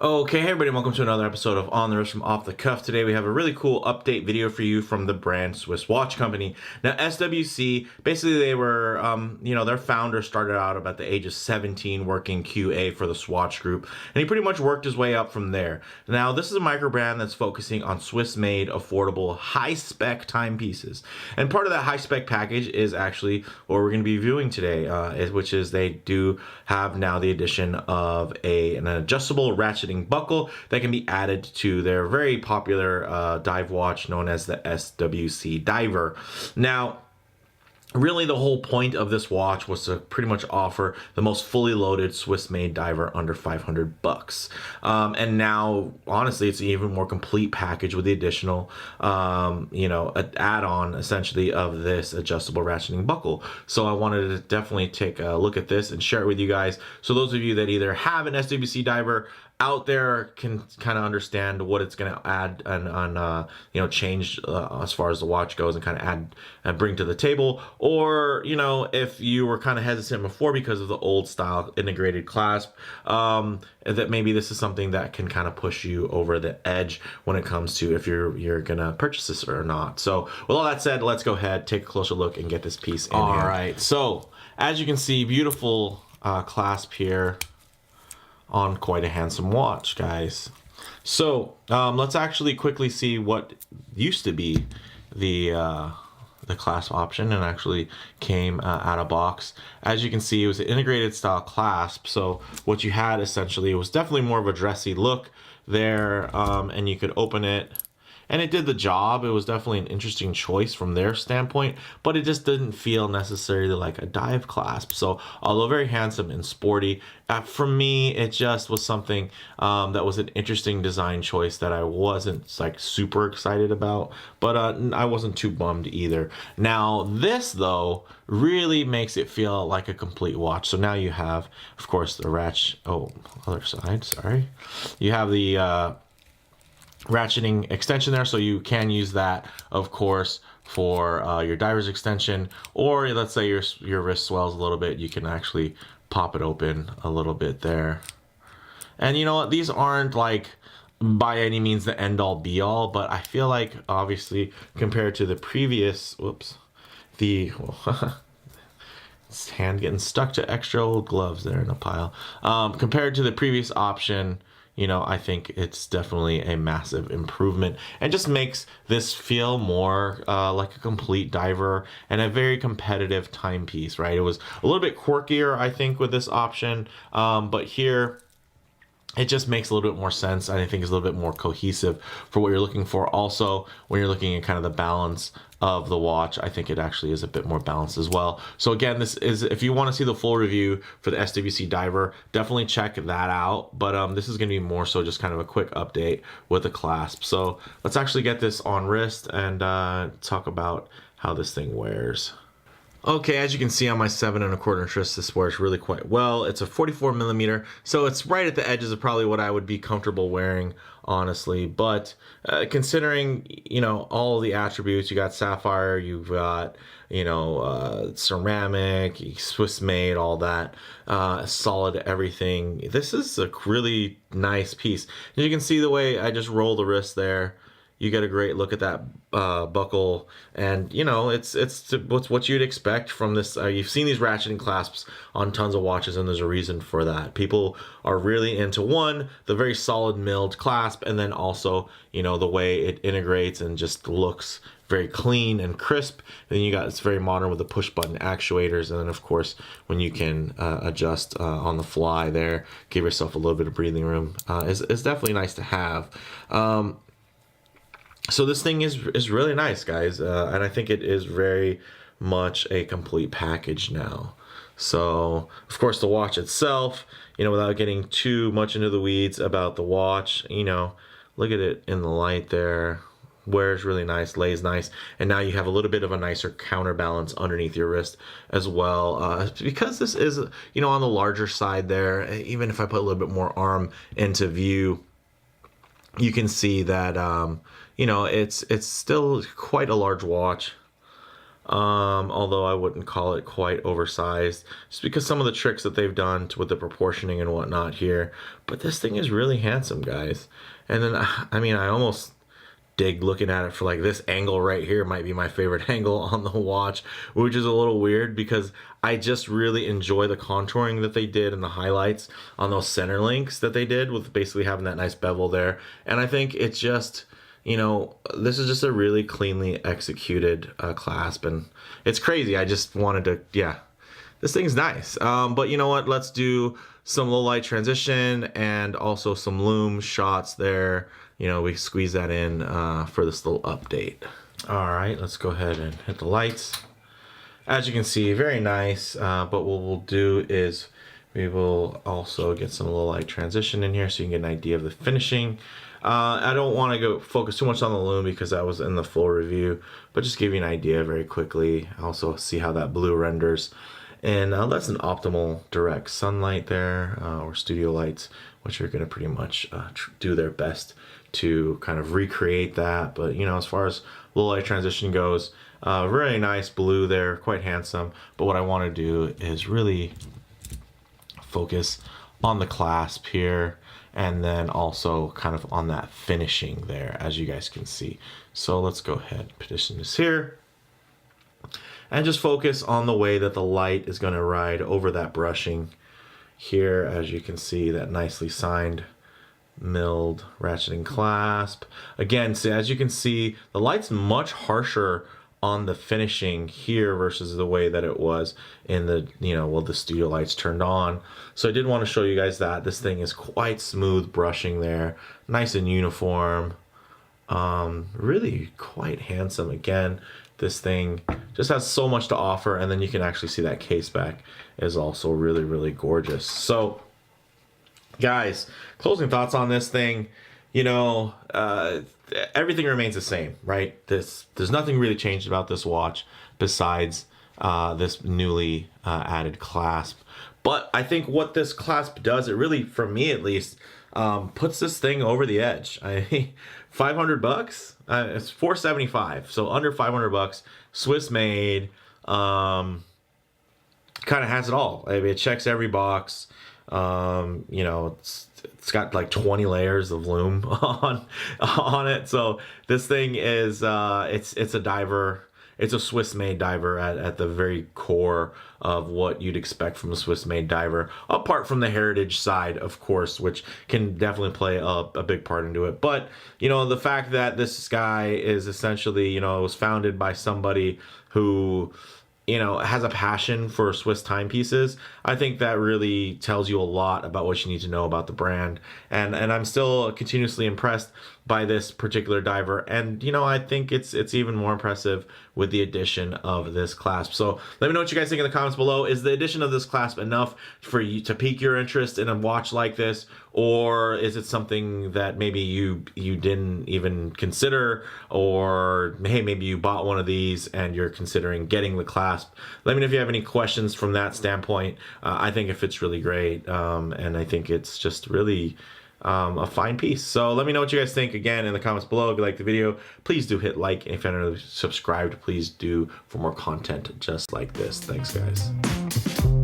Okay, hey everybody, welcome to another episode of On the Wrist from Off the Cuff. Today we have a really cool update video for you from the brand Swiss Watch Company. Now SWC, basically they were, their founder started out about the age of 17 working QA for the Swatch Group, and he pretty much worked his way up from there. Now this is a micro brand that's focusing on Swiss-made, affordable, high-spec timepieces. And part of that high-spec package is actually what we're going to be viewing today, which is they do have now the addition of an adjustable ratcheting buckle that can be added to their very popular dive watch known as the SWC Diver. Now, really, the whole point of this watch was to pretty much offer the most fully loaded Swiss-made diver under 500 bucks. And now, honestly, it's an even more complete package with the additional, an add-on essentially of this adjustable ratcheting buckle. So I wanted to definitely take a look at this and share it with you guys. So those of you that either have an SWC diver out there can kind of understand what it's going to add and change as far as the watch goes and kind of add and bring to the table. Or, if you were kind of hesitant before because of the old style integrated clasp, that maybe this is something that can kind of push you over the edge when it comes to if you're going to purchase this or not. So with all that said, let's go ahead, take a closer look and get this piece in here. All right. So as you can see, beautiful clasp here on quite a handsome watch, guys. So let's actually quickly see what used to be the clasp option and actually came out of box. As you can see, it was an integrated style clasp. So what you had essentially was definitely more of a dressy look there, and you could open it. And it did the job. It was definitely an interesting choice from their standpoint, but it just didn't feel necessarily like a dive clasp. So although very handsome and sporty, for me, it just was something that was an interesting design choice that I wasn't like super excited about, but I wasn't too bummed either. Now this though really makes it feel like a complete watch. So now you have, of course, the other side, sorry. You have the ratcheting extension there, so you can use that, of course, for your diver's extension, or let's say your wrist swells a little bit, you can actually pop it open a little bit there. And you know what, these aren't like by any means the end all be all, but I feel like obviously compared to the previous, it's hand getting stuck to extra old gloves there in a pile. Compared to the previous option, I think it's definitely a massive improvement and just makes this feel more like a complete diver and a very competitive timepiece, right? It was a little bit quirkier, I think, with this option, but here it just makes a little bit more sense, and I think is a little bit more cohesive for what you're looking for. Also, when you're looking at kind of the balance of the watch, I think it actually is a bit more balanced as well. So again, this is, if you want to see the full review for the SWC Diver, definitely check that out. But this is going to be more so just kind of a quick update with the clasp. So let's actually get this on wrist and talk about how this thing wears. Okay, as you can see on my 7 1/4 inch wrist, this wears really quite well. It's a 44 millimeter, so it's right at the edges of probably what I would be comfortable wearing, honestly. But considering, all the attributes, you got sapphire, you've got, ceramic, Swiss made, all that, solid everything. This is a really nice piece. As you can see the way I just roll the wrist there, you get a great look at that buckle, and it's what you'd expect from this. You've seen these ratcheting clasps on tons of watches, and there's a reason for that. People are really into the very solid milled clasp, and then also the way it integrates and just looks very clean and crisp. And then it's very modern with the push button actuators, and then of course when you can adjust on the fly there, give yourself a little bit of breathing room, is definitely nice to have. So this thing is really nice, guys, and I think it is very much a complete package now. So, of course, the watch itself, without getting too much into the weeds about the watch, look at it in the light there. Wears really nice, lays nice, and now you have a little bit of a nicer counterbalance underneath your wrist as well. Because this is, on the larger side there, even if I put a little bit more arm into view, you can see that, it's still quite a large watch. Although I wouldn't call it quite oversized, just because some of the tricks that they've done with the proportioning and whatnot here. But this thing is really handsome, guys. And then, I mean, I almost dig looking at it for like this angle right here might be my favorite angle on the watch, which is a little weird because I just really enjoy the contouring that they did and the highlights on those center links that they did with basically having that nice bevel there. And I think it's just, you know, this is just a really cleanly executed clasp, and it's crazy. I just wanted to, yeah, this thing's nice. But you know what, let's do some low light transition and also some loom shots there. You know, we squeeze that in for this little update. All right, let's go ahead and hit the lights. As you can see, very nice. But what we'll do is we will also get some low light transition in here so you can get an idea of the finishing. I don't want to go focus too much on the loom because that was in the full review, but just give you an idea very quickly. Also see how that blue renders. And that's an optimal direct sunlight there, or studio lights, which are going to pretty much do their best to kind of recreate that. But you know, as far as low light transition goes, really nice blue there, quite handsome. But what I want to do is really focus on the clasp here, and then also kind of on that finishing there, as you guys can see. So let's go ahead and position this here and just focus on the way that the light is going to ride over that brushing here. As you can see, that nicely signed milled ratcheting clasp. Again, so as you can see, the light's much harsher on the finishing here versus the way that it was in the, you know, well, the studio lights turned on. So I did want to show you guys that this thing is quite smooth brushing there, nice and uniform, really quite handsome. Again, this thing just has so much to offer, and then you can actually see that case back is also really, really gorgeous. So guys, closing thoughts on this thing. You know, everything remains the same, right? There's nothing really changed about this watch besides this newly added clasp. But I think what this clasp does, it really, for me at least, puts this thing over the edge. $500, it's $475, so under $500, Swiss made, kind of has it all. I mean, it checks every box. You know, it's got like 20 layers of loom on it. So this thing is it's a diver. It's a Swiss made diver at the very core of what you'd expect from a Swiss made diver, apart from the heritage side, of course, which can definitely play a big part into it. But you know, the fact that this guy is essentially, you know, it was founded by somebody who, you know, has a passion for Swiss timepieces, I think that really tells you a lot about what you need to know about the brand. And I'm still continuously impressed by this particular diver. And, you know, I think it's even more impressive with the addition of this clasp. So let me know what you guys think in the comments below. Is the addition of this clasp enough for you to pique your interest in a watch like this? Or is it something that maybe you didn't even consider? Or hey, maybe you bought one of these and you're considering getting the clasp? Let me know if you have any questions from that standpoint. I think it fits really great, and I think it's just really a fine piece. So let me know what you guys think again in the comments below. If you like the video, please do hit like, and if you're not subscribed, please do for more content just like this. Thanks, guys.